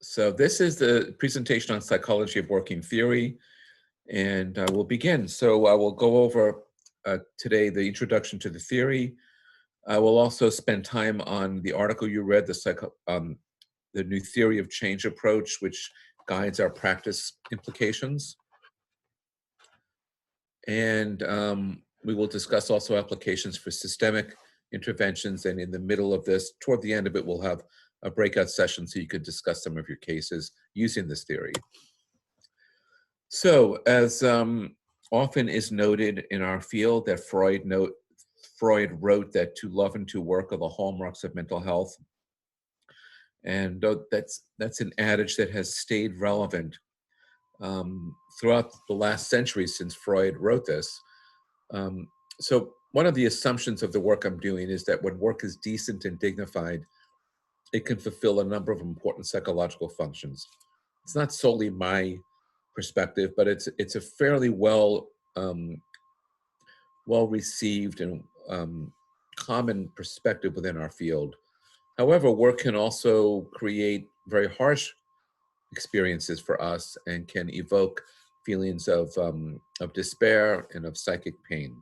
So this is the presentation on psychology of working theory, and we'll begin. So I will go over today the introduction to the theory. I will also spend time on the article you read, the new theory of change approach, which guides our practice implications. And we will discuss also applications for systemic interventions. And in the middle of this, toward the end of it, we'll have a breakout session so you could discuss some of your cases using this theory. So as often is noted in our field, that Freud wrote that to love and to work are the hallmarks of mental health. And that's an adage that has stayed relevant throughout the last century since Freud wrote this. So one of the assumptions of the work I'm doing is that when work is decent and dignified, it can fulfill a number of important psychological functions. It's not solely my perspective, but it's a fairly well received and common perspective within our field. However, work can also create very harsh experiences for us and can evoke feelings of despair and of psychic pain.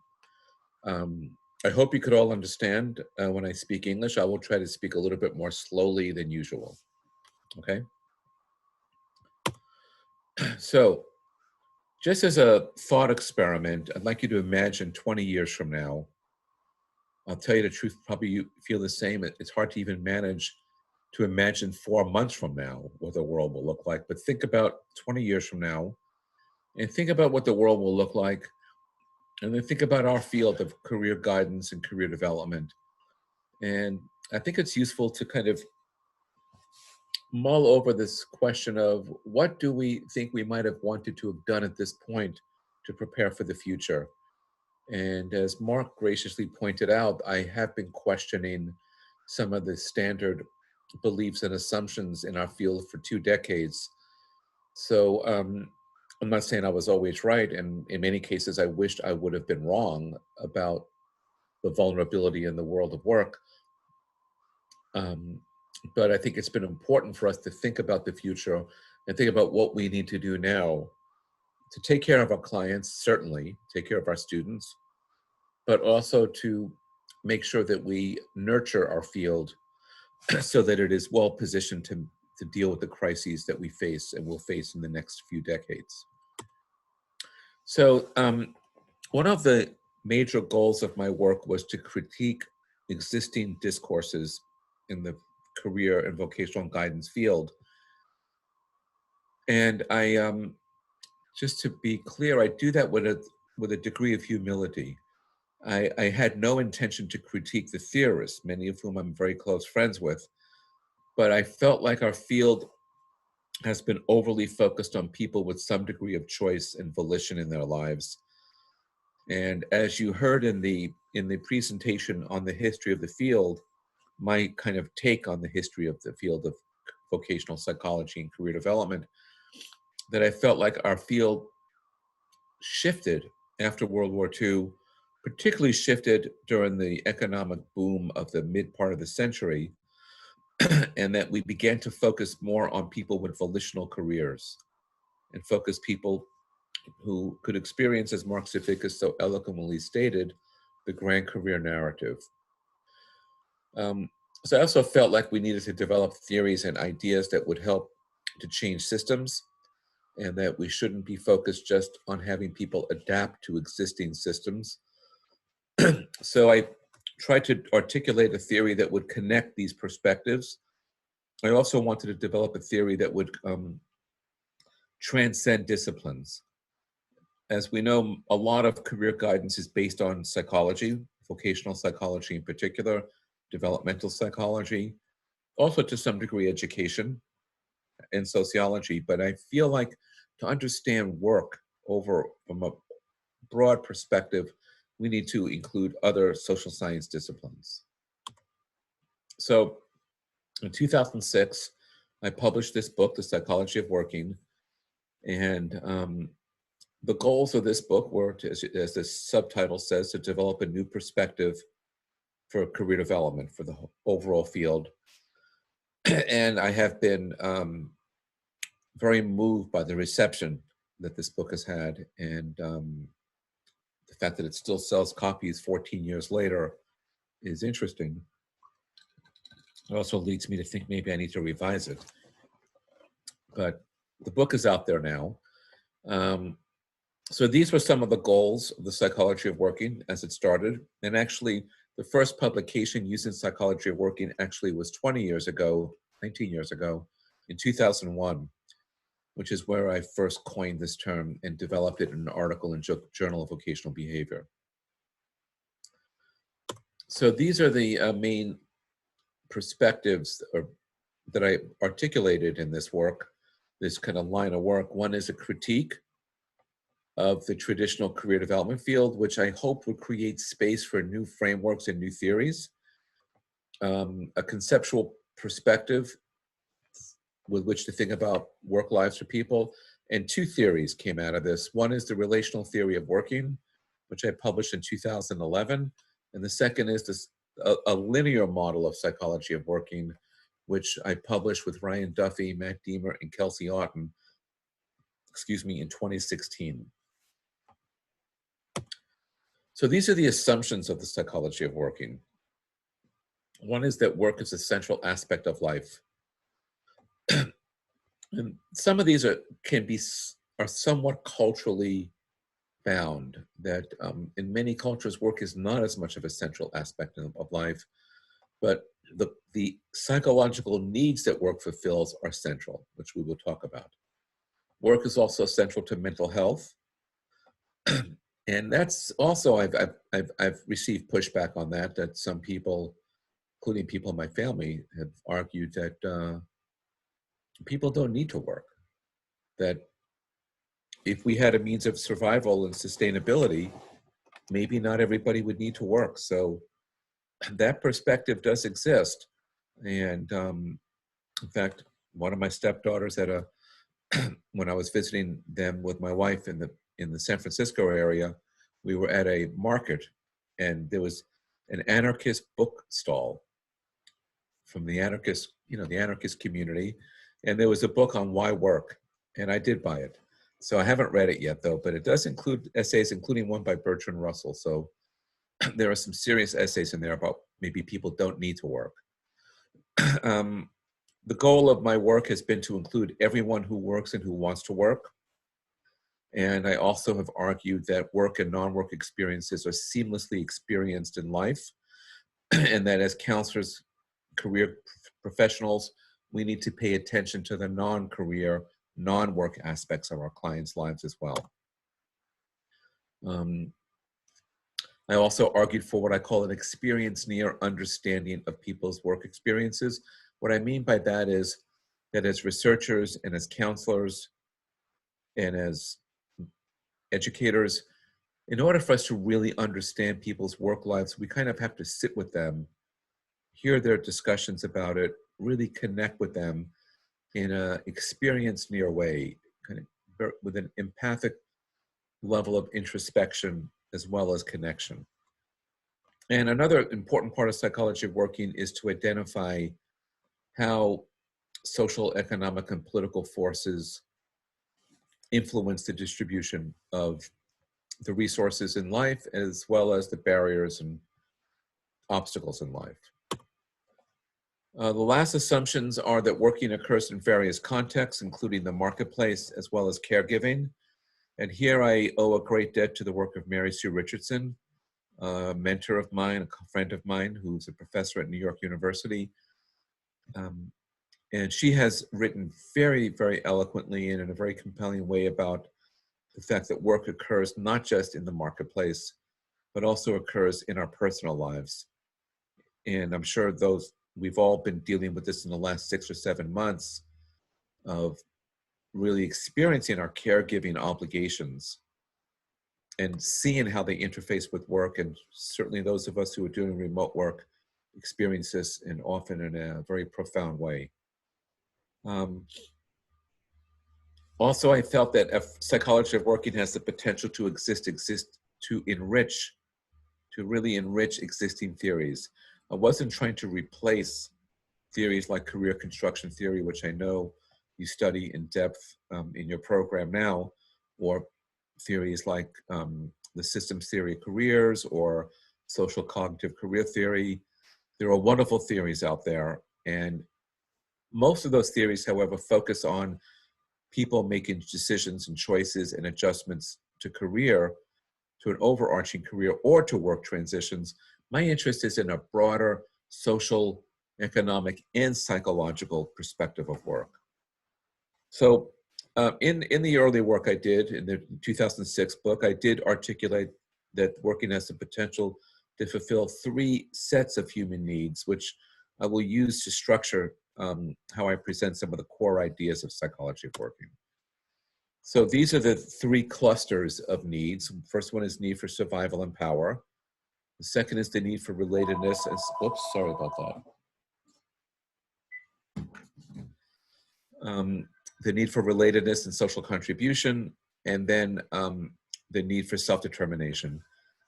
I hope you could all understand when I speak English. I will try to speak a little bit more slowly than usual. Okay? So, just as a thought experiment, I'd like you to imagine 20 years from now. I'll tell you the truth, probably you feel the same. It's hard to even manage to imagine 4 months from now what the world will look like. But think about 20 years from now and think about what the world will look like. And then think about our field of career guidance and career development. And I think it's useful to kind of mull over this question of what do we think we might have wanted to have done at this point to prepare for the future. And as Mark graciously pointed out, I have been questioning some of the standard beliefs and assumptions in our field for 2 decades. So I'm not saying I was always right, and in many cases I wished I would have been wrong about the vulnerability in the world of work. But I think it's been important for us to think about the future and think about what we need to do now to take care of our clients, certainly, take care of our students, but also to make sure that we nurture our field so that it is well positioned to deal with the crises that we face and will face in the next few decades. So one of the major goals of my work was to critique existing discourses in the career and vocational guidance field. And I, just to be clear, I do that with a degree of humility. I had no intention to critique the theorists, many of whom I'm very close friends with, but I felt like our field has been overly focused on people with some degree of choice and volition in their lives. And as you heard in the presentation on the history of the field, my kind of take on the history of the field of vocational psychology and career development, that I felt like our field shifted after World War II, particularly shifted during the economic boom of the mid part of the century, and that we began to focus more on people with volitional careers and focus people who could experience, as Mark Zafikas so eloquently stated, the grand career narrative. So I also felt like we needed to develop theories and ideas that would help to change systems, and that we shouldn't be focused just on having people adapt to existing systems. So I tried to articulate a theory that would connect these perspectives. I also wanted to develop a theory that would transcend disciplines. As we know, a lot of career guidance is based on psychology, vocational psychology in particular, developmental psychology, also to some degree education and sociology. But I feel like to understand work from a broad perspective, we need to include other social science disciplines. So in 2006, I published this book, The Psychology of Working, and the goals of this book were, as the subtitle says, to develop a new perspective for career development for the overall field. And I have been very moved by the reception that this book has had, and the fact that it still sells copies 14 years later is interesting. It also leads me to think maybe I need to revise it. But the book is out there now. So these were some of the goals of the Psychology of Working as it started. And actually, the first publication using Psychology of Working actually was 20 years ago, 19 years ago, in 2001, which is where I first coined this term and developed it in an article in Journal of Vocational Behavior. So these are the main perspectives that I articulated in this work, this kind of line of work. One is a critique of the traditional career development field, which I hope would create space for new frameworks and new theories. A conceptual perspective with which to think about work lives for people. And two theories came out of this. One is the relational theory of working, which I published in 2011. And the second is this, a linear model of psychology of working, which I published with Ryan Duffy, Matt Deemer, and Kelsey Otten, in 2016. So these are the assumptions of the psychology of working. One is that work is a central aspect of life. And some of these are somewhat culturally bound, that in many cultures, work is not as much of a central aspect of life, but the psychological needs that work fulfills are central, which we will talk about. Work is also central to mental health. And that's also, I've received pushback on that some people, including people in my family, have argued that people don't need to work. That if we had a means of survival and sustainability, maybe not everybody would need to work. So that perspective does exist. And in fact, one of my stepdaughters when I was visiting them with my wife in the San Francisco area, we were at a market, and there was an anarchist book stall from the anarchist community, and there was a book on why work, and I did buy it. So I haven't read it yet, though, but it does include essays, including one by Bertrand Russell. So there are some serious essays in there about maybe people don't need to work. The goal of my work has been to include everyone who works and who wants to work. And I also have argued that work and non-work experiences are seamlessly experienced in life, and that as counselors, career professionals, we need to pay attention to the non-career, non-work aspects of our clients' lives as well. I also argued for what I call an experience-near understanding of people's work experiences. What I mean by that is that as researchers and as counselors and as educators, in order for us to really understand people's work lives, we kind of have to sit with them, hear their discussions about it, really connect with them in an experience-near way, kind of with an empathic level of introspection as well as connection. And another important part of psychology of working is to identify how social, economic, and political forces influence the distribution of the resources in life, as well as the barriers and obstacles in life. The last assumptions are that working occurs in various contexts, including the marketplace, as well as caregiving. And here I owe a great debt to the work of Mary Sue Richardson, a mentor of mine, a friend of mine, who's a professor at New York University. And she has written very, very eloquently and in a very compelling way about the fact that work occurs not just in the marketplace, but also occurs in our personal lives. And I'm sure we've all been dealing with this in the last 6 or 7 months of really experiencing our caregiving obligations and seeing how they interface with work. And certainly those of us who are doing remote work experience this, and often in a very profound way. Also, I felt that psychology of working has the potential to really enrich existing theories. I wasn't trying to replace theories like career construction theory, which I know you study in depth in your program now, or theories like the systems theory of careers or social cognitive career theory. There are wonderful theories out there. And most of those theories, however, focus on people making decisions and choices and adjustments to career, to an overarching career or to work transitions. My interest is in a broader social, economic, and psychological perspective of work. So in the early work I did, in the 2006 book, I did articulate that working has the potential to fulfill 3 sets of human needs, which I will use to structure how I present some of the core ideas of psychology of working. So these are the 3 clusters of needs. First one is need for survival and power. The second is the need for relatedness. Oops, sorry about that. The need for relatedness and social contribution, and then the need for self-determination.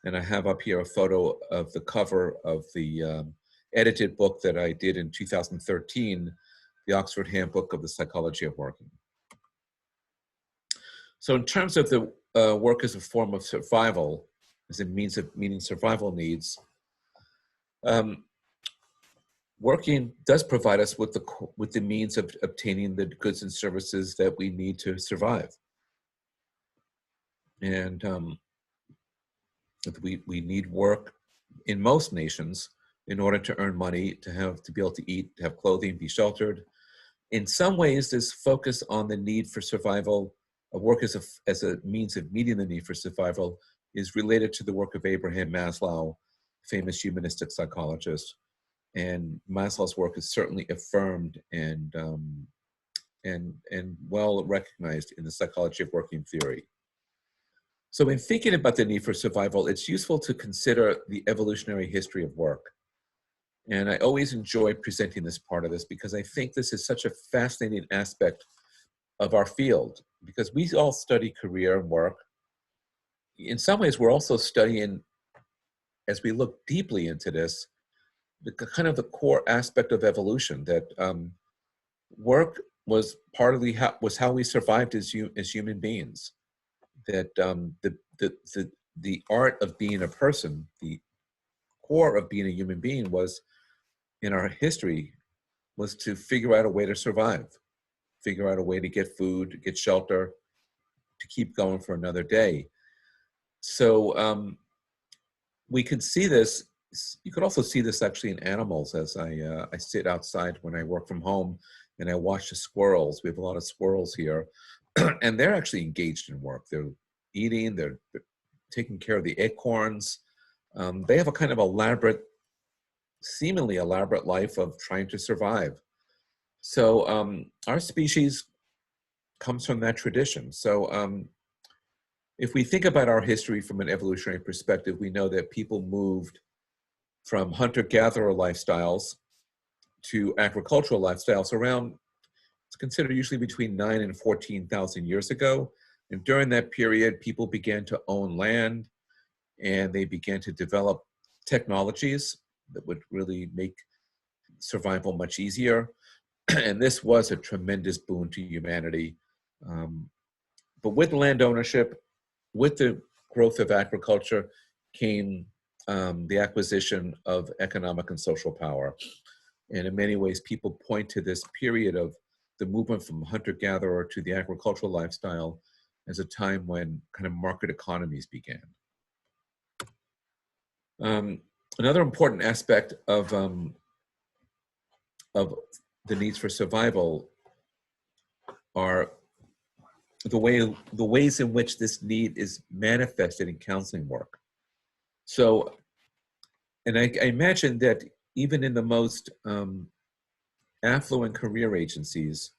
And I have up here a photo of the cover of the edited book that I did in 2013, the Oxford Handbook of the Psychology of Working. So in terms of the work as a form of survival, as a means of meeting survival needs, working does provide us with the means of obtaining the goods and services that we need to survive. And we need work in most nations in order to earn money, to be able to eat, to have clothing, be sheltered. In some ways, this focus on the need for survival, work as a means of meeting the need for survival, is related to the work of Abraham Maslow, famous humanistic psychologist. And Maslow's work is certainly affirmed and well recognized in the psychology of working theory. So in thinking about the need for survival, it's useful to consider the evolutionary history of work. And I always enjoy presenting this part of this because I think this is such a fascinating aspect of our field, because we all study career and work. In some ways, we're also studying, as we look deeply into this, the kind of the core aspect of evolution, that work was partly how we survived as human beings. That the art of being a person, the core of being a human being, was in our history was to figure out a way to survive, figure out a way to get food, to get shelter, to keep going for another day. So we could see this. You could also see this actually in animals. As I sit outside when I work from home and I watch the squirrels. We have a lot of squirrels here, and they're actually engaged in work. They're eating, they're taking care of the acorns. They have a kind of elaborate, seemingly elaborate life of trying to survive. So our species comes from that tradition. So if we think about our history from an evolutionary perspective, we know that people moved from hunter-gatherer lifestyles to agricultural lifestyles around, it's considered usually between 9 and 14,000 years ago. And during that period, people began to own land, and they began to develop technologies that would really make survival much easier. And this was a tremendous boon to humanity. But with land ownership, with the growth of agriculture, came the acquisition of economic and social power. And in many ways, people point to this period of the movement from hunter-gatherer to the agricultural lifestyle as a time when kind of market economies began. Another important aspect of the needs for survival are the ways in which this need is manifested in counseling work. So, and I imagine that even in the most affluent career agencies,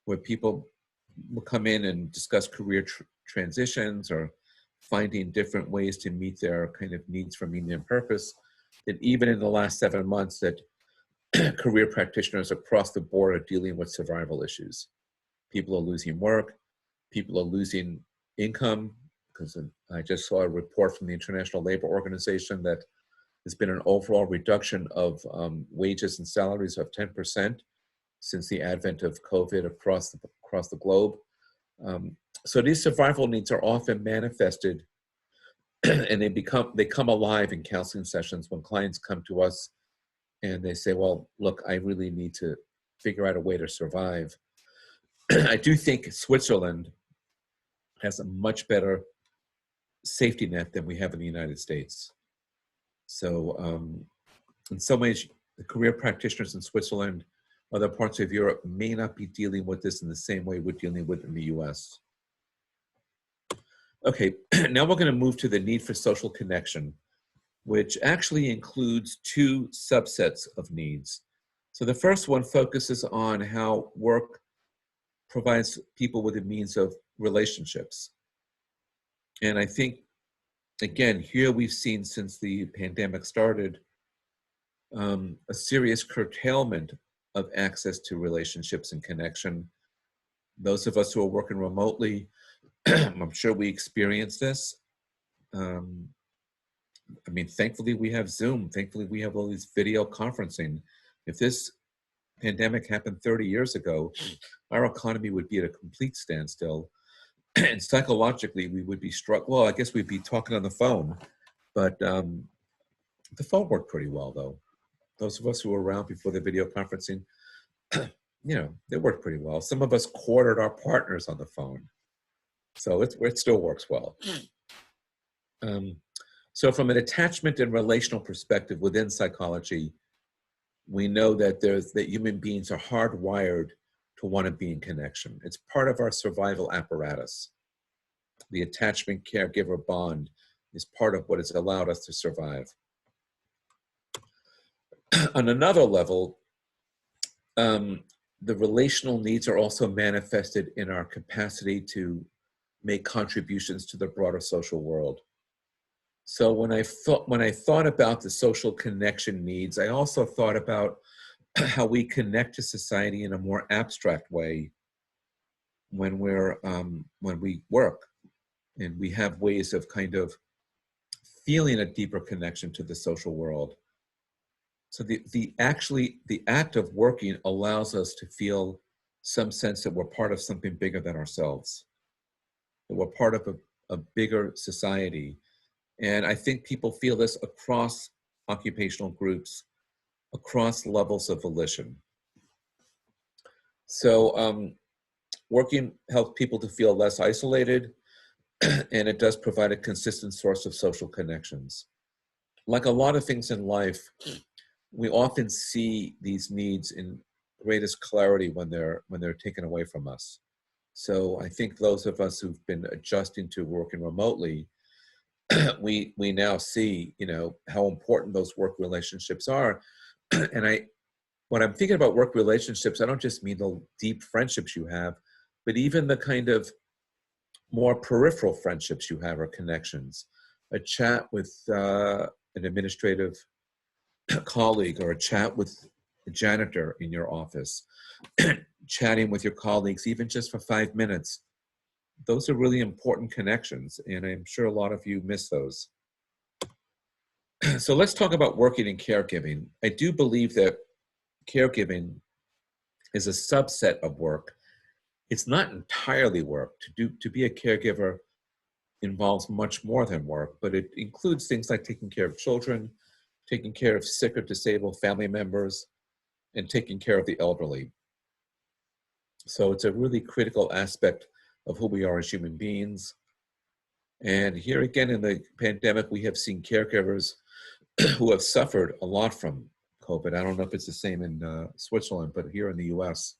where people will come in and discuss career transitions or finding different ways to meet their kind of needs for meaning and purpose, that even in the last 7 months that career practitioners across the board are dealing with survival issues. People are losing work, people are losing income, because I just saw a report from the International Labor Organization that there's been an overall reduction of wages and salaries of 10% since the advent of COVID across the globe. So these survival needs are often manifested and they come alive in counseling sessions when clients come to us and they say, well, look, I really need to figure out a way to survive. I do think Switzerland has a much better safety net than we have in the United States. So in some ways, the career practitioners in Switzerland, other parts of Europe may not be dealing with this in the same way we're dealing with in the US. Okay, now we're going to move to the need for social connection, which actually includes two subsets of needs. So the first one focuses on how work provides people with a means of relationships. And I think, again, here we've seen since the pandemic started, a serious curtailment of access to relationships and connection. Those of us who are working remotely, I'm sure we experience this. I mean, thankfully we have Zoom. Thankfully we have all these video conferencing. If this pandemic happened 30 years ago, our economy would be at a complete standstill. And psychologically, we would be struck. Well, I guess we'd be talking on the phone, but the phone worked pretty well, though. Those of us who were around before the video conferencing, you know, it worked pretty well. Some of us courted our partners on the phone. So it still works well. So from an attachment and relational perspective within psychology, we know that that human beings are hardwired to want to be in connection. It's part of our survival apparatus. The attachment caregiver bond is part of what has allowed us to survive. On another level, the relational needs are also manifested in our capacity to make contributions to the broader social world. So when I thought about the social connection needs, I also thought about how we connect to society in a more abstract way when we work, and we have ways of kind of feeling a deeper connection to the social world. So the act of working allows us to feel some sense that we're part of something bigger than ourselves, that we're part of a bigger society. And I think people feel this across occupational groups, across levels of volition. So working helps people to feel less isolated, and it does provide a consistent source of social connections. Like a lot of things in life, we often see these needs in greatest clarity when they're taken away from us. So I think those of us who've been adjusting to working remotely, we now see, you know, how important those work relationships are. And when I'm thinking about work relationships, I don't just mean the deep friendships you have, but even the kind of more peripheral friendships you have or connections. A chat with an administrative colleague, or a chat with the janitor in your office, chatting with your colleagues, even just for 5 minutes. Those are really important connections, and I'm sure a lot of you miss those. So let's talk about working and caregiving. I do believe that caregiving is a subset of work. It's not entirely work. To be a caregiver involves much more than work, but it includes things like taking care of children, taking care of sick or disabled family members, and taking care of the elderly. So it's a really critical aspect of who we are as human beings. And here again in the pandemic, we have seen caregivers who have suffered a lot from COVID. I don't know if it's the same in Switzerland, but here in the US,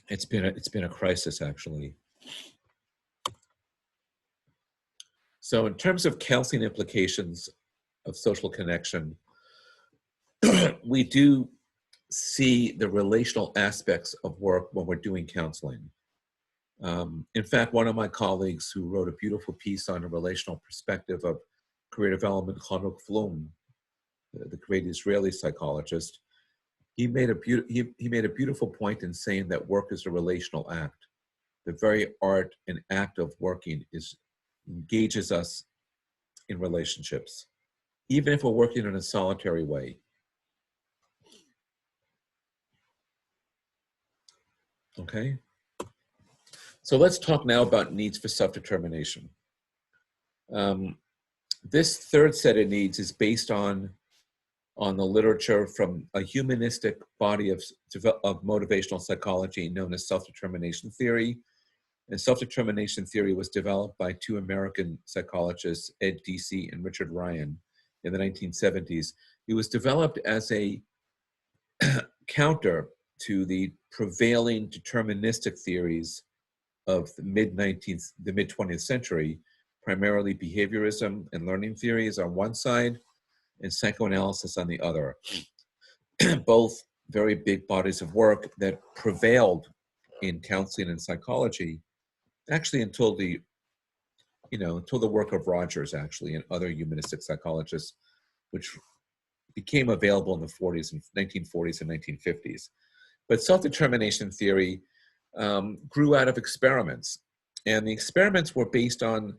it's been a crisis, actually. So in terms of counseling implications of social connection, we do see the relational aspects of work when we're doing counseling. In fact, one of my colleagues who wrote a beautiful piece on a relational perspective of career development, Hanuk Flum, the great Israeli psychologist, he made a beautiful point in saying that work is a relational act. The very art and act of working engages us in relationships, even if we're working in a solitary way. Okay. So let's talk now about needs for self-determination. This third set of needs is based on the literature from a humanistic body of motivational psychology known as self-determination theory. And self-determination theory was developed by two American psychologists, Ed Deci and Richard Ryan, in the 1970s. It was developed as a counter to the prevailing deterministic theories of the mid-20th century, primarily behaviorism and learning theories on one side, and psychoanalysis on the other. Both very big bodies of work that prevailed in counseling and psychology, actually until the work of Rogers, actually, and other humanistic psychologists, which became available in the 1940s and 1950s. But self-determination theory grew out of experiments. And the experiments were based on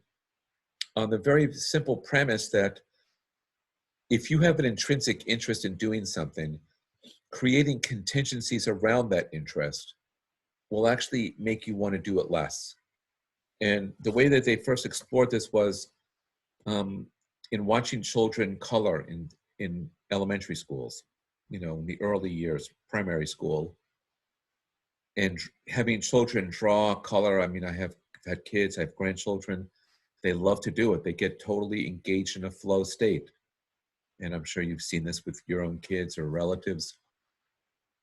the very simple premise that if you have an intrinsic interest in doing something, creating contingencies around that interest will actually make you want to do it less. And the way that they first explored this was in watching children color in elementary schools, in the early years, primary school, and having children draw, color. I mean, I've had kids, I have grandchildren. They love to do it. They get totally engaged in a flow state. And I'm sure you've seen this with your own kids or relatives.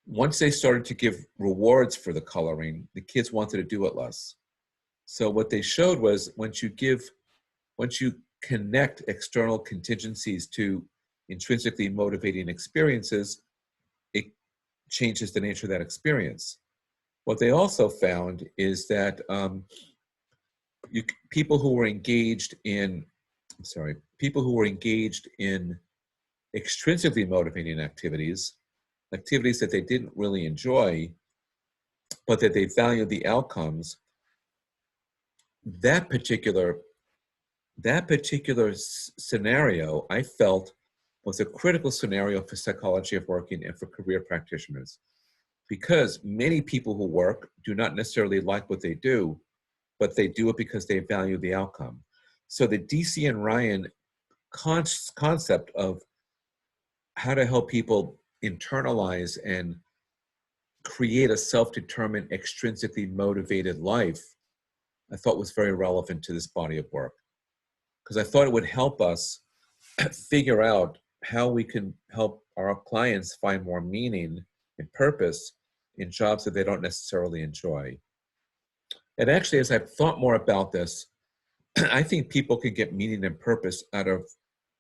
Once they started to give rewards for the coloring, the kids wanted to do it less. So what they showed was once you connect external contingencies to intrinsically motivating experiences, it changes the nature of that experience. What they also found is that people who were engaged in extrinsically motivating activities that they didn't really enjoy, but that they valued the outcomes, that particular scenario, I felt, was a critical scenario for psychology of working and for career practitioners. Because many people who work do not necessarily like what they do, but they do it because they value the outcome. So the Deci and Ryan concept of how to help people internalize and create a self-determined, extrinsically motivated life, I thought was very relevant to this body of work. Because I thought it would help us figure out how we can help our clients find more meaning and purpose in jobs that they don't necessarily enjoy. And actually, as I've thought more about this, I think people can get meaning and purpose out of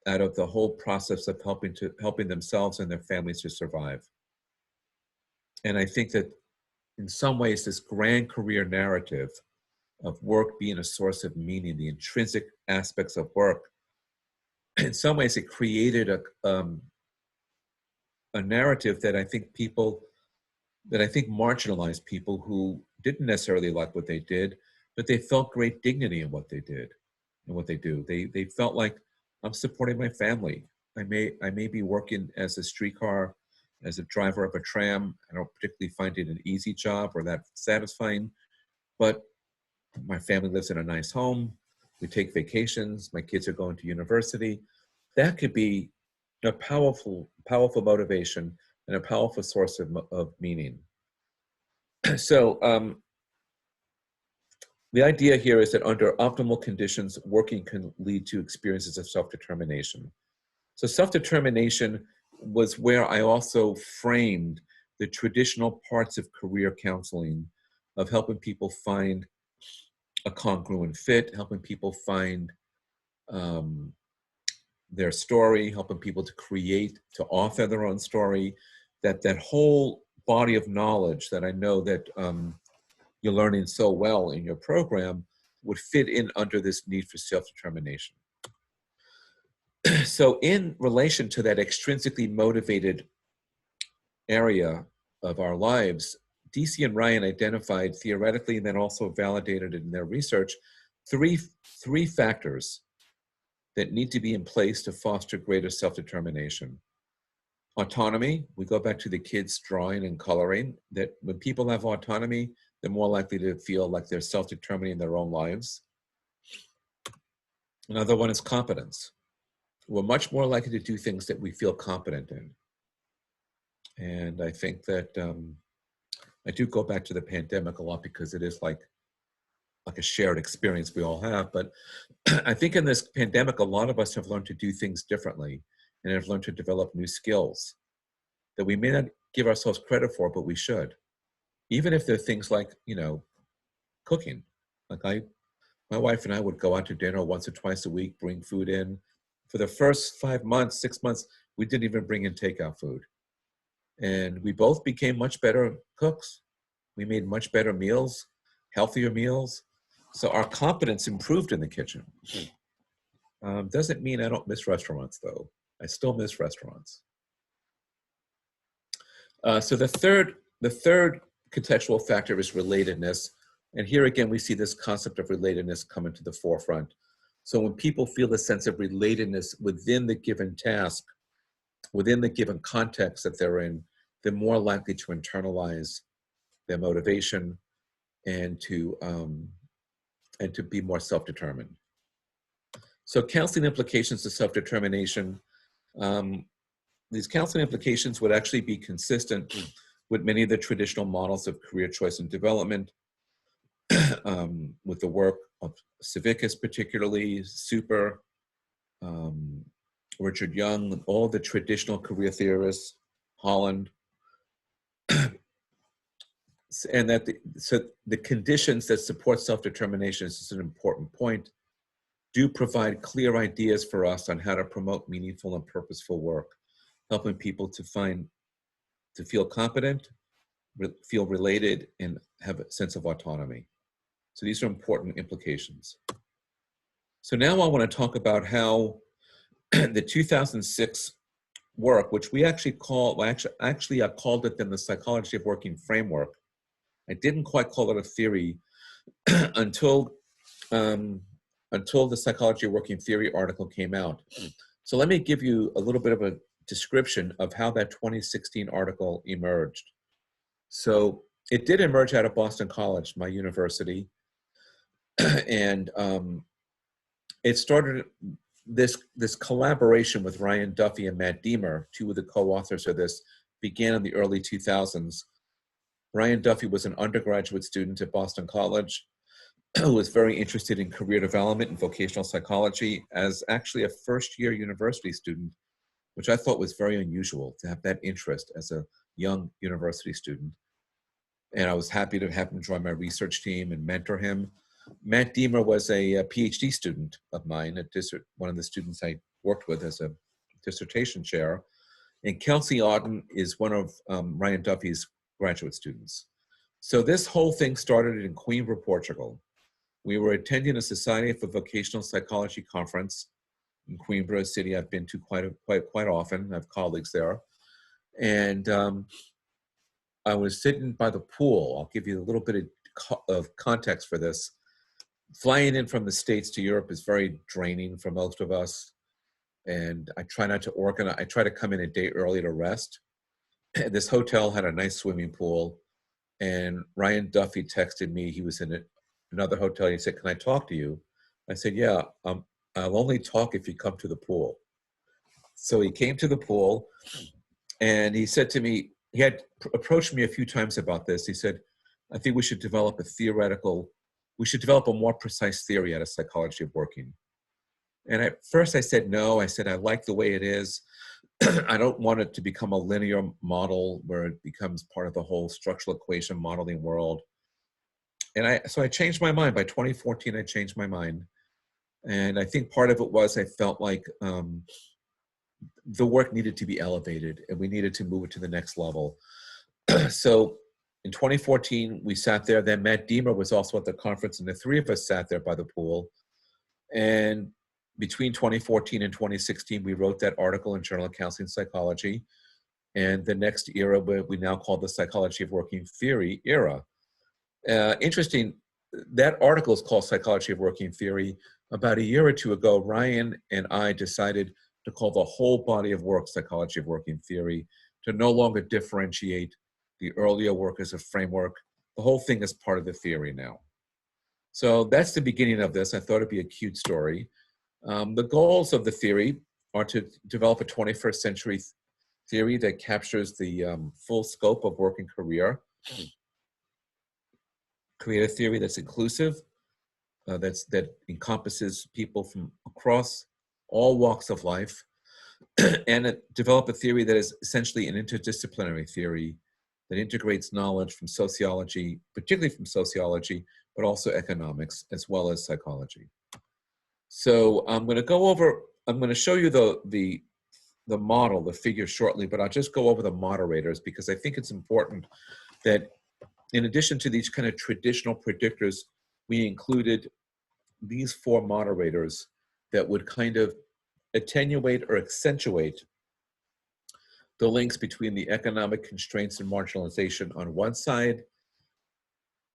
the whole process of helping themselves and their families to survive. And I think that in some ways, this grand career narrative of work being a source of meaning, the intrinsic aspects of work, in some ways it created a narrative that I think marginalized people who didn't necessarily like what they did, but they felt great dignity in what they did and what they do. They felt like, I'm supporting my family. I may be working as a streetcar, as a driver of a tram. I don't particularly find it an easy job or that satisfying, but my family lives in a nice home. We take vacations. My kids are going to university. That could be a powerful motivation and a powerful source of meaning. So the idea here is that under optimal conditions, working can lead to experiences of self-determination. So self-determination was where I also framed the traditional parts of career counseling, of helping people find a congruent fit, helping people find their story, helping people to author their own story, that whole body of knowledge that I know that you're learning so well in your program would fit in under this need for self-determination. So in relation to that extrinsically motivated area of our lives, Deci and Ryan identified theoretically and then also validated in their research three factors that need to be in place to foster greater self-determination. Autonomy, we go back to the kids drawing and coloring, that when people have autonomy, they're more likely to feel like they're self-determining in their own lives. Another one is competence. We're much more likely to do things that we feel competent in. And I think that I do go back to the pandemic a lot because it is like a shared experience we all have. But I think in this pandemic, a lot of us have learned to do things differently and have learned to develop new skills that we may not give ourselves credit for, but we should. Even if they're things like, you know, cooking. Like my wife and I would go out to dinner once or twice a week, bring food in. For the first 5 months, 6 months, we didn't even bring in takeout food. And we both became much better cooks. We made much better meals, healthier meals. So our competence improved in the kitchen. Doesn't mean I don't miss restaurants, though. I still miss restaurants. So the third contextual factor is relatedness. And here again, we see this concept of relatedness coming to the forefront. So when people feel a sense of relatedness within the given task, within the given context that they're in, they're more likely to internalize their motivation and to be more self-determined. So counseling implications to self-determination. These counseling implications would actually be consistent with many of the traditional models of career choice and development, with the work of Civicus particularly, Super, Richard Young, all the traditional career theorists, Holland, and that the conditions that support self-determination, this is an important point, do provide clear ideas for us on how to promote meaningful and purposeful work, helping people to feel competent, feel related, and have a sense of autonomy. So these are important implications. So now I want to talk about how the 2006 work, which we actually call, I called it then the Psychology of Working Framework. I didn't quite call it a theory until the Psychology of Working Theory article came out. So let me give you a little bit of a description of how that 2016 article emerged. So it did emerge out of Boston College, my university, and it started this collaboration with Ryan Duffy and Matt Deemer, two of the co-authors of this, began in the early 2000s. Ryan Duffy was an undergraduate student at Boston College who was very interested in career development and vocational psychology as actually a first-year university student, which I thought was very unusual to have that interest as a young university student. And I was happy to have him join my research team and mentor him. Matt Deemer was a PhD student of mine, one of the students I worked with as a dissertation chair. And Kelsey Auden is one of Ryan Duffy's graduate students. So this whole thing started in Coimbra, Portugal. We were attending a Society for Vocational Psychology conference in Coimbra, a city I've been to quite often. I have colleagues there. And I was sitting by the pool. I'll give you a little bit of context for this. Flying in from the States to Europe is very draining for most of us. And I try not to organize. I try to come in a day early to rest. This hotel had a nice swimming pool. And Ryan Duffy texted me. He was in another hotel. He said, "Can I talk to you?" I said, "Yeah, I'll only talk if you come to the pool." So he came to the pool and he said to me, he had approached me a few times about this. He said, "I think we should develop a more precise theory out of psychology of working." And at first I said, no. I said, I like the way it is. I don't want it to become a linear model where it becomes part of the whole structural equation modeling world. And so I changed my mind. By 2014, I changed my mind. And I think part of it was I felt like the work needed to be elevated and we needed to move it to the next level. So in 2014, we sat there. Then Matt Deemer was also at the conference, and the three of us sat there by the pool. And between 2014 and 2016, we wrote that article in Journal of Counseling Psychology. And the next era, we now call the Psychology of Working Theory era. Interesting, that article is called Psychology of Working Theory. About a year or two ago, Ryan and I decided to call the whole body of work Psychology of Working Theory, to no longer differentiate the earlier work as a framework The whole thing is part of the theory now. So that's the beginning of this. I thought it'd be a cute story. The goals of the theory are to develop a 21st century theory that captures the full scope of work and career, create a theory that's inclusive, that encompasses people from across all walks of life, and develop a theory that is essentially an interdisciplinary theory that integrates knowledge from sociology, particularly from sociology, but also economics, as well as psychology. So I'm going to show you the model, the figure shortly, but I'll just go over the moderators because I think it's important that in addition to these kind of traditional predictors, we included these 4 moderators that would kind of attenuate or accentuate the links between the economic constraints and marginalization on one side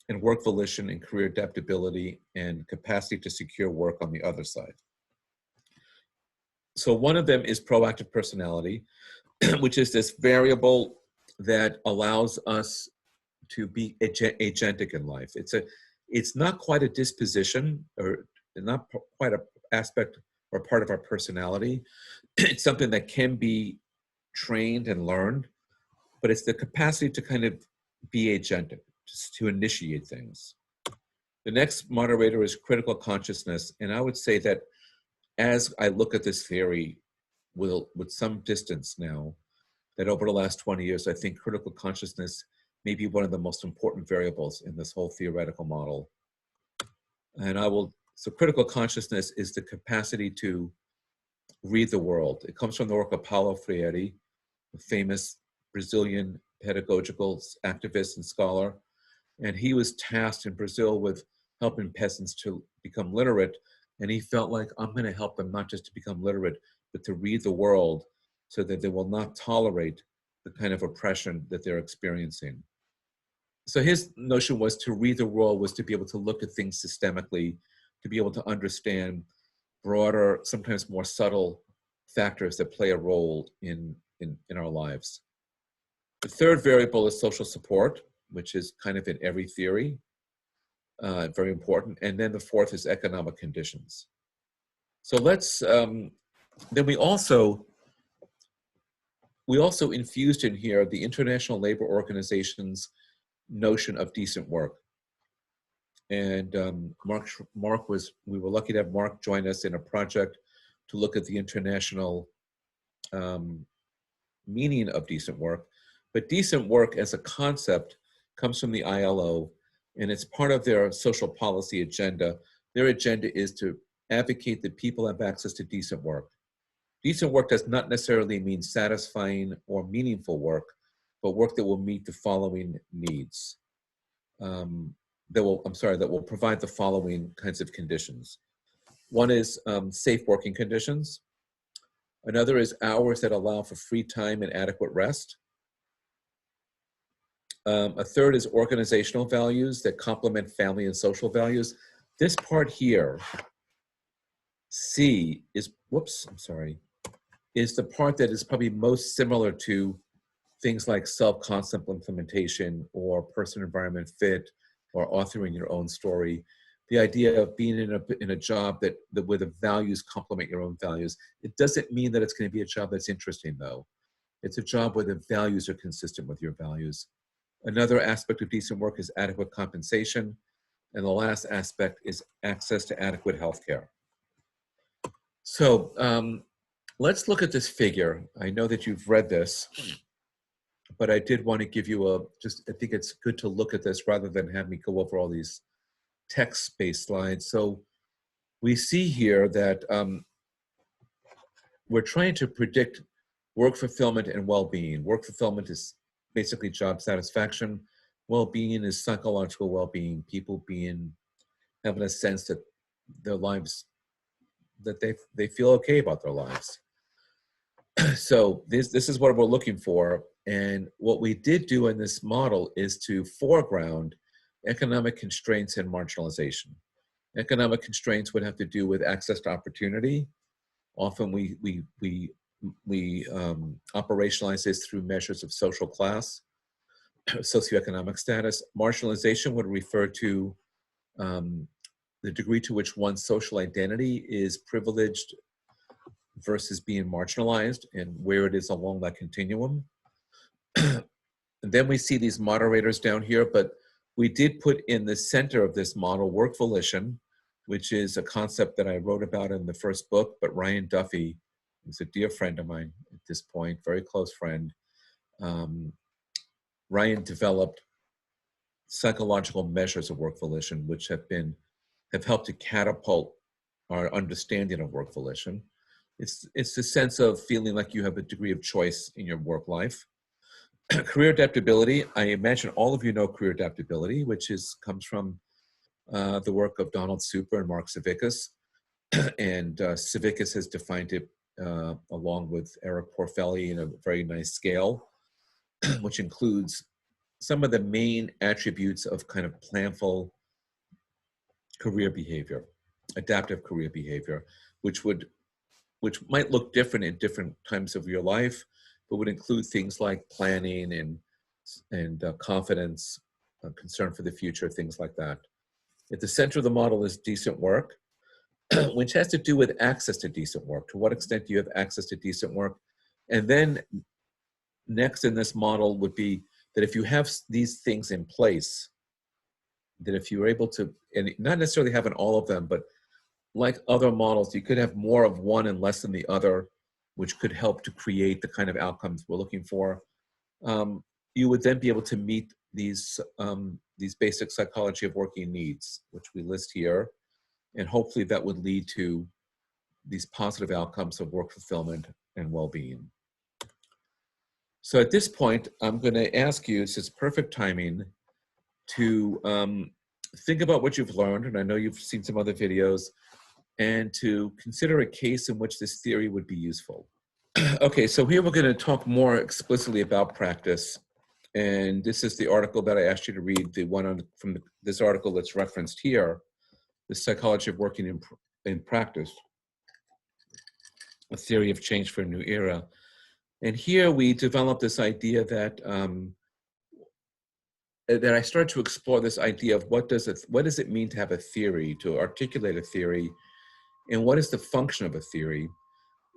and work volition and career adaptability and capacity to secure work on the other side. So one of them is proactive personality, which is this variable that allows us to be agentic in life. It's not quite a disposition or not quite an aspect or part of our personality. It's something that can be trained and learned, but it's the capacity to kind of be agentic, just to initiate things. The next moderator is critical consciousness, and I would say that as I look at this theory with some distance now, that over the last 20 years, I think critical consciousness may be one of the most important variables in this whole theoretical model. And so critical consciousness is the capacity to read the world. It comes from the work of Paulo Freire, a famous Brazilian pedagogical activist and scholar. And he was tasked in Brazil with helping peasants to become literate. And he felt like, I'm going to help them not just to become literate, but to read the world so that they will not tolerate the kind of oppression that they're experiencing. So his notion was to read the world was to be able to look at things systemically, to be able to understand broader, sometimes more subtle factors that play a role in our lives. The third variable is social support, which is kind of in every theory, very important. And then the fourth is economic conditions. So let's, then we also infused in here the International Labor Organization's notion of decent work. And we were lucky to have Mark join us in a project to look at the international meaning of decent work. But decent work as a concept comes from the ILO, and it's part of their social policy agenda. Their agenda is to advocate that people have access to decent work. Decent work does not necessarily mean satisfying or meaningful work, but work that will meet the following needs. That will provide the following kinds of conditions. One is safe working conditions. Another is hours that allow for free time and adequate rest. A third is organizational values that complement family and social values. This part here, C, is the part that is probably most similar to things like self-concept implementation or person-environment fit or authoring your own story. The idea of being in a job that where the values complement your own values. It doesn't mean that it's going to be a job that's interesting, though. It's a job where the values are consistent with your values. Another aspect of decent work is adequate compensation. And the last aspect is access to adequate health care. So let's look at this figure. I know that you've read this, but I did want to give you I think it's good to look at this rather than have me go over all these text-based slides. So we see here that we're trying to predict work fulfillment and well-being. Work fulfillment is basically job satisfaction. Well-being is psychological well-being, people having a sense that their lives, that they feel okay about their lives. So this is what we're looking for. And what we did do in this model is to foreground economic constraints and marginalization. Economic constraints would have to do with access to opportunity. Often we operationalize this through measures of social class. socioeconomic status. Marginalization would refer to the degree to which one's social identity is privileged versus being marginalized and where it is along that continuum. And then we see these moderators down here, but we did put in the center of this model work volition, which is a concept that I wrote about in the first book, but Ryan Duffy, who's a dear friend of mine at this point, very close friend, Ryan developed psychological measures of work volition, which have helped to catapult our understanding of work volition. It's the sense of feeling like you have a degree of choice in your work life. Career adaptability, I imagine all of you know career adaptability, which comes from the work of Donald Super and Mark Savickas. And Savickas has defined it along with Eric Porfelli in a very nice scale, which includes some of the main attributes of kind of planful career behavior, adaptive career behavior, which might look different in different times of your life, but would include things like planning and confidence, concern for the future, things like that. At the center of the model is decent work, which has to do with access to decent work. To what extent do you have access to decent work? And then next in this model would be that if you have these things in place, that if you're able to, and not necessarily having all of them, but like other models, you could have more of one and less than the other, which could help to create the kind of outcomes we're looking for. You would then be able to meet these basic psychology of working needs, which we list here, and hopefully that would lead to these positive outcomes of work fulfillment and well-being. So at this point, I'm going to ask you, this is perfect timing, to think about what you've learned, and I know you've seen some other videos, and to consider a case in which this theory would be useful. Okay, so here we're going to talk more explicitly about practice. And this is the article that I asked you to read, the one from this article that's referenced here, The Psychology of Working in Practice, a Theory of Change for a New Era. And here we developed this idea that I started to explore this idea of what does it mean to have a theory, to articulate a theory, and what is the function of a theory.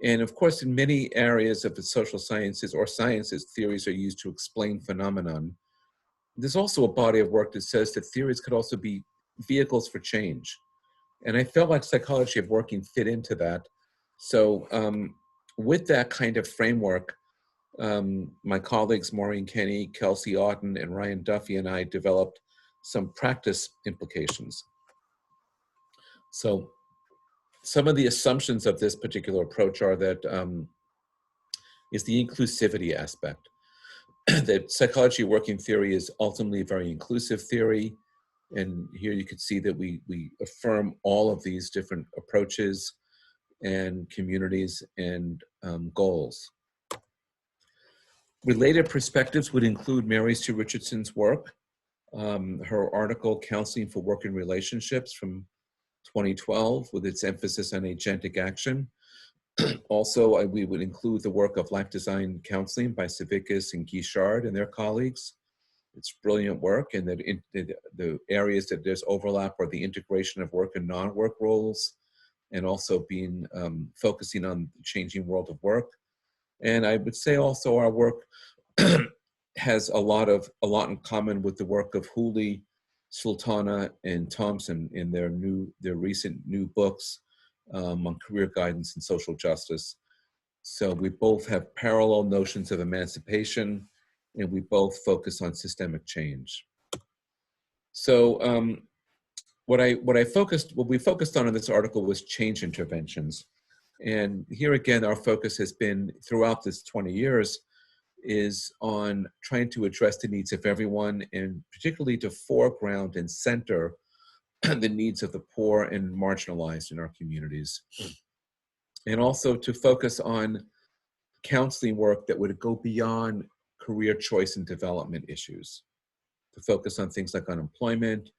And of course, in many areas of the social sciences or sciences, theories are used to explain phenomenon. There's also a body of work that says that theories could also be vehicles for change. And I felt like psychology of working fit into that. So with that kind of framework, my colleagues Maureen Kenny, Kelsey Auden, and Ryan Duffy and I developed some practice implications. So some of the assumptions of this particular approach are that is the inclusivity aspect. That psychology working theory is ultimately a very inclusive theory. And here you can see that we affirm all of these different approaches and communities and goals. Related perspectives would include Mary Sue Richardson's work, her article, Counseling for Working Relationships from 2012, with its emphasis on agentic action. Also, we would include the work of Life Design Counseling by Savickas and Guichard and their colleagues. It's brilliant work, and that the areas that there's overlap are the integration of work and non-work roles, and also focusing on the changing world of work. And I would say also our work has a lot in common with the work of Hooley, Sultana, and Thompson in their recent new books on career guidance and social justice. So we both have parallel notions of emancipation, and we both focus on systemic change. So what we focused on in this article was change interventions. And here again, our focus has been throughout this 20 years is on trying to address the needs of everyone, and particularly to foreground and center the needs of the poor and marginalized in our communities. And also to focus on counseling work that would go beyond career choice and development issues, to focus on things like unemployment,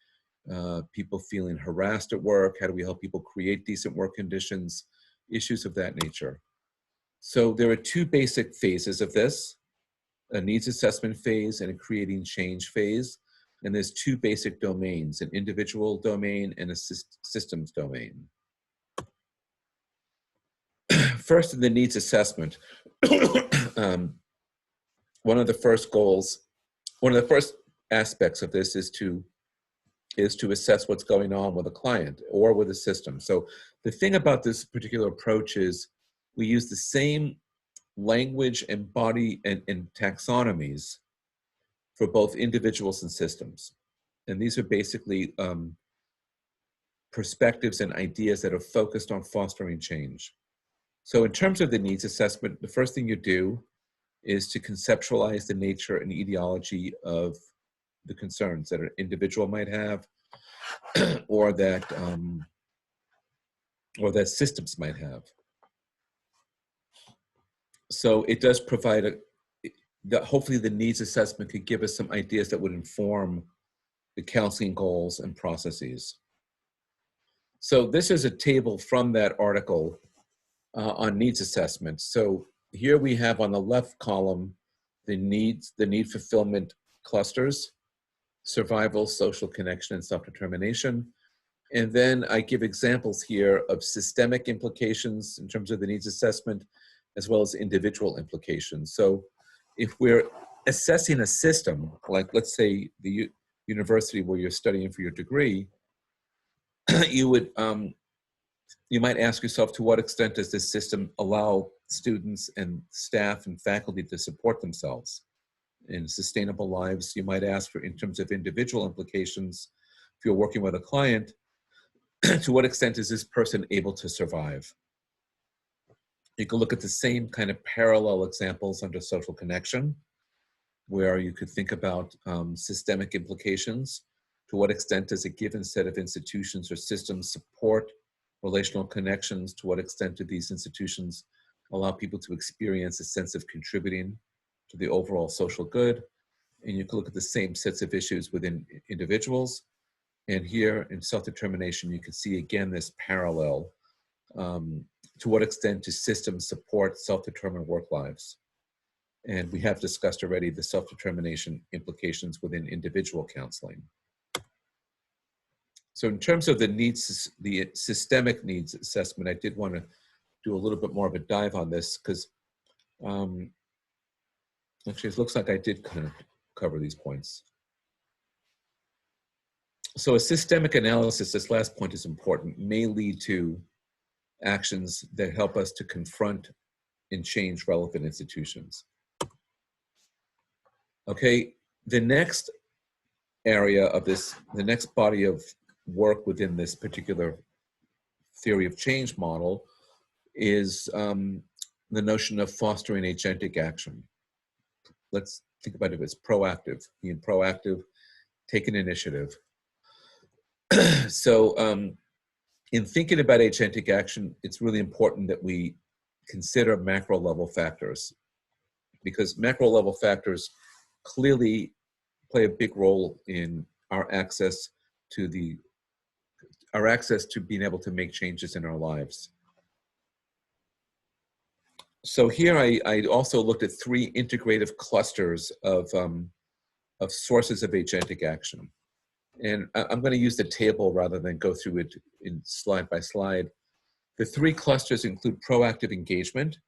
people feeling harassed at work, how do we help people create decent work conditions, issues of that nature. So there are two basic phases of this. a needs assessment phase and a creating change phase. And there's two basic domains, an individual domain and a systems domain. First, in the needs assessment, one of the first goals, one of the first aspects of this is to assess what's going on with a client or with a system. So the thing about this particular approach is we use the same language and body and taxonomies for both individuals and systems. And these are basically perspectives and ideas that are focused on fostering change. So in terms of the needs assessment, the first thing you do is to conceptualize the nature and etiology of the concerns that an individual might have, or that systems might have. So it does provide hopefully the needs assessment could give us some ideas that would inform the counseling goals and processes. So this is a table from that article on needs assessment. So here we have on the left column the need fulfillment clusters: survival, social connection, and self-determination. And then I give examples here of systemic implications in terms of the needs assessment, as well as individual implications. So if we're assessing a system, like let's say the university where you're studying for your degree, you might ask yourself, to what extent does this system allow students and staff and faculty to support themselves in sustainable lives? You might ask for, in terms of individual implications, if you're working with a client, to what extent is this person able to survive? You can look at the same kind of parallel examples under social connection, where you could think about systemic implications. To what extent does a given set of institutions or systems support relational connections? To what extent do these institutions allow people to experience a sense of contributing to the overall social good? And you can look at the same sets of issues within individuals. And here in self-determination, you can see again this parallel. To what extent do systems support self-determined work lives? And we have discussed already the self-determination implications within individual counseling. So in terms of the systemic needs assessment, I did want to do a little bit more of a dive on this, because actually it looks like I did kind of cover these points. So a systemic analysis, this last point is important, may lead to actions that help us to confront and change relevant institutions. Okay, the next area of this, the next body of work within this particular theory of change model is the notion of fostering agentic action. Let's think about it as proactive, being proactive, taking initiative. So in thinking about agentic action, it's really important that we consider macro level factors, because macro level factors clearly play a big role in our access to being able to make changes in our lives. So here I also looked at 3 integrative clusters of sources of agentic action. And I'm going to use the table rather than go through it in slide by slide. The 3 clusters include proactive engagement.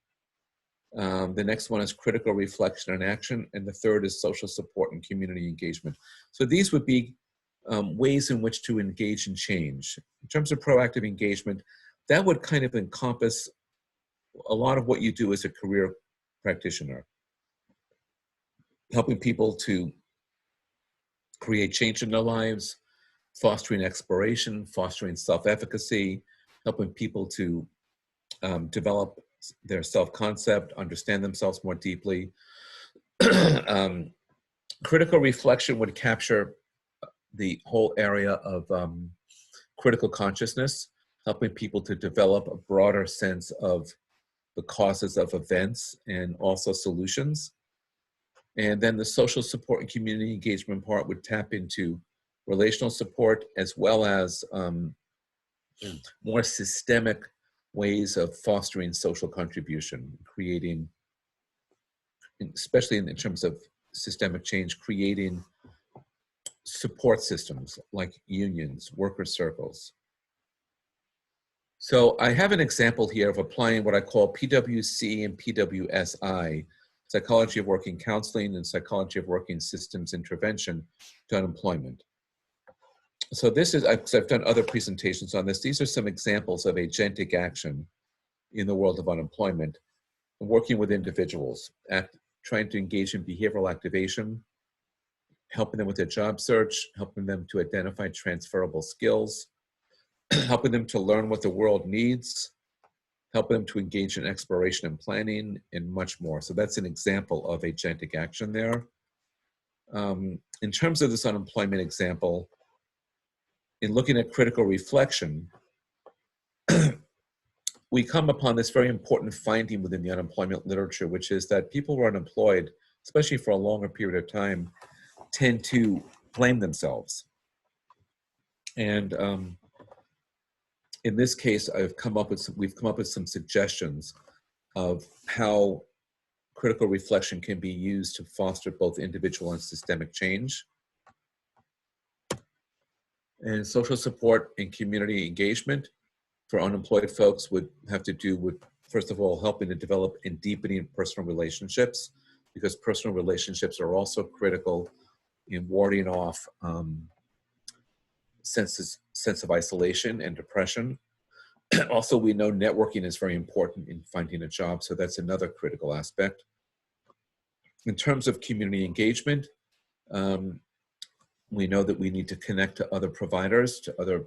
The next one is critical reflection and action. And the third is social support and community engagement. So these would be ways in which to engage in change. In terms of proactive engagement, that would kind of encompass a lot of what you do as a career practitioner, helping people to create change in their lives, fostering exploration, fostering self-efficacy, helping people to develop their self-concept, understand themselves more deeply. Critical reflection would capture the whole area of critical consciousness, helping people to develop a broader sense of the causes of events and also solutions. And then the social support and community engagement part would tap into relational support, as well as more systemic ways of fostering social contribution, creating especially in terms of systemic change, creating support systems like unions, worker circles. So I have an example here of applying what I call PWC and PWSI, Psychology of Working Counseling and Psychology of Working Systems Intervention to unemployment. So this is, I've done other presentations on this. These are some examples of agentic action in the world of unemployment, working with individuals, trying to engage in behavioral activation, helping them with their job search, helping them to identify transferable skills, helping them to learn what the world needs, helping them to engage in exploration and planning, and much more. So that's an example of agentic action there. In terms of this unemployment example, in looking at critical reflection, we come upon this very important finding within the unemployment literature, which is that people who are unemployed, especially for a longer period of time, tend to blame themselves. And in this case, we've come up with some suggestions of how critical reflection can be used to foster both individual and systemic change. And social support and community engagement for unemployed folks would have to do with, first of all, helping to develop and deepening personal relationships, because personal relationships are also critical in warding off sense of isolation and depression. Also, we know networking is very important in finding a job, so that's another critical aspect. In terms of community engagement, we know that we need to connect to other providers, to other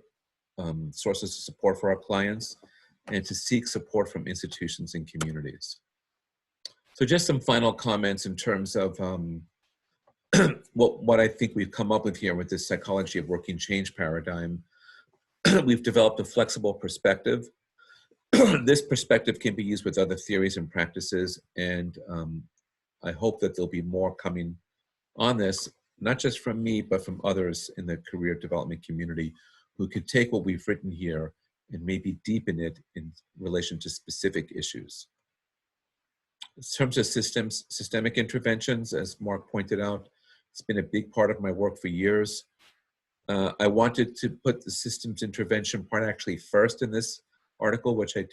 sources of support for our clients, and to seek support from institutions and communities. So just some final comments in terms of what I think we've come up with here with this psychology of working change paradigm. We've developed a flexible perspective. This perspective can be used with other theories and practices, and I hope that there'll be more coming on this, not just from me, but from others in the career development community who could take what we've written here and maybe deepen it in relation to specific issues. In terms of systemic interventions, as Mark pointed out, it's been a big part of my work for years. I wanted to put the systems intervention part actually first in this article, which we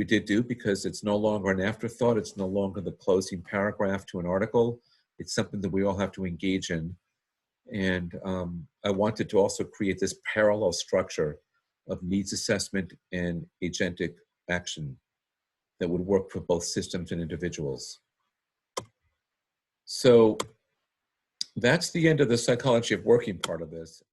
did do because it's no longer an afterthought. It's no longer the closing paragraph to an article. It's something that we all have to engage in. And I wanted to also create this parallel structure of needs assessment and agentic action that would work for both systems and individuals. So that's the end of the psychology of working part of this.